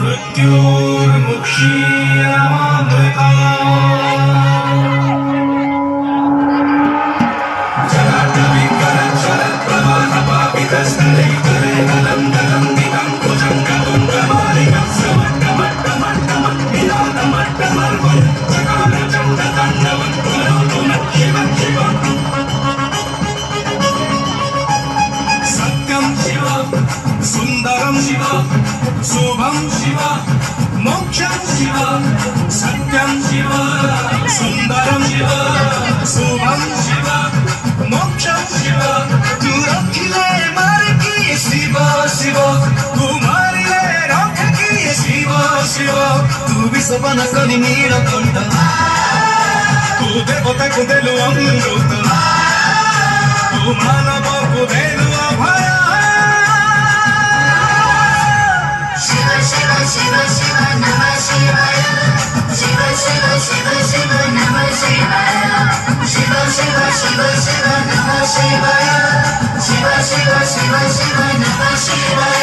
मृत्युर्मुक्षीयमामृता जलाटविकरज्वलप्रवाहपापितस्थलैतरे गलं गलं दिगं भुजं गगं गमालिकं समट्टमट्टमट्टमट्टमर्वयं चकारचण्डताण्डवं करोतु नः शिवं शिवम् सत्यं शिव सुन्दरं शिव शुभं शिव मोक्षं शिव सत्यं शिव सुन्दरं शिव शुभं शिव मोक्षं शिव तू रखिले मार की शिव शिव तू मारिले रख की शिव शिव तू विश्ववन करि नीलकण्ठ तू देवता को देलु अमृत तू मानव को देलु अभय शिव शिव शिव शिव नमः शिवाय शिव शिव शिव शिव नमः शिवाय शिव शिव शिव शिव नमः शिवाय शिव शिव शिव शिव नमः शिवाय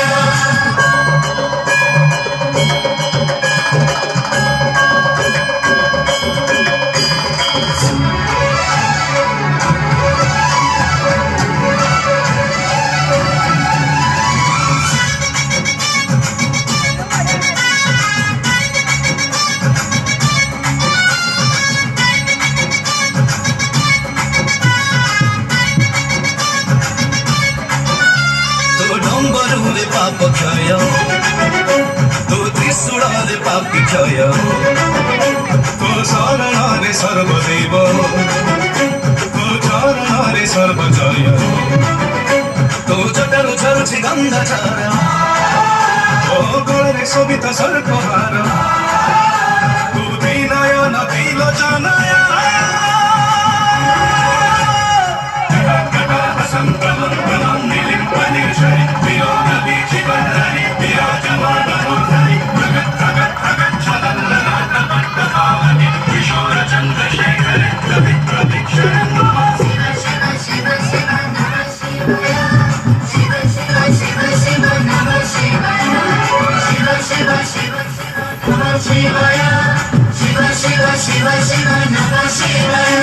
पाप क्षय तो त्रिशूलारे पापी क्षय तो शरणारे सर्वदेव तो चरणारे सर्वजय तो जटारु झरुछि गन्धचार तो गळे शोभित सर्पहार तो दीनयन त्रिलोचनय शिवाय शिव शिव शिव शिव नमः शिवाय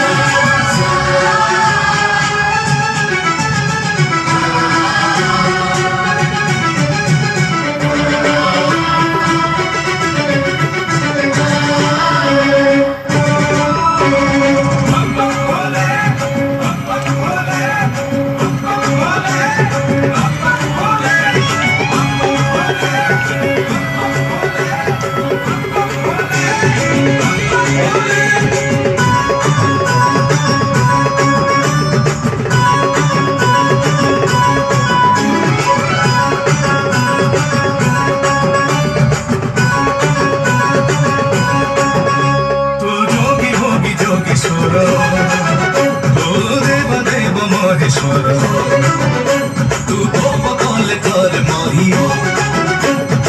तू कोप कले कर मही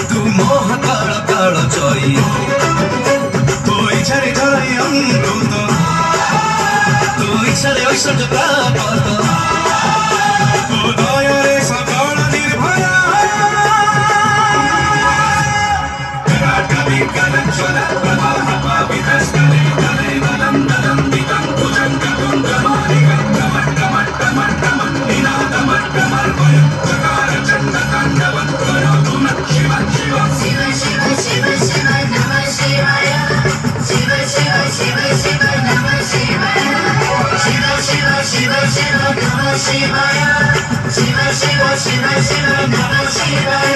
तू मोह काल काल जई तू इच्छारे धराई अमृत तू इच्छारे ऐश्वर्य प्राप्त तू दयारे सकल निर्भय जलाटविकरज्वलप्रवाहपापितस्थले तले गलं गलं दिगं भुजं गगं गमालिकं टमट्टमट्टमट्टमर्वयं चकारचण्डताण्डवं करोतु नः शिवं शिवं शिव शिव शिव शिव नमः शिवाय शिव शिव शिव शिव नमः शिवाय शिव शिव शिव शिव नमः शिवाय शिव शिव शिव शिव नमः शिवाय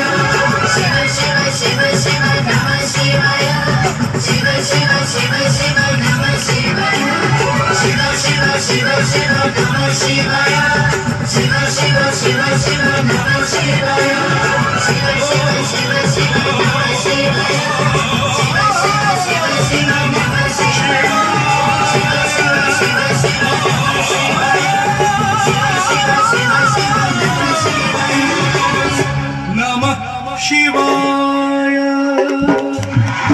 शिव शिव शिव शिव नमः शिवाय शिव शिव शिव शिव नमः शिवाय शिव शिव शिव शिव नमः शिवाय शिव शिव शिव शिव नमः शिवाय शिव शिव शिव शिव नमः शिवाय शिव शिव शिव शिव नमः शिवाय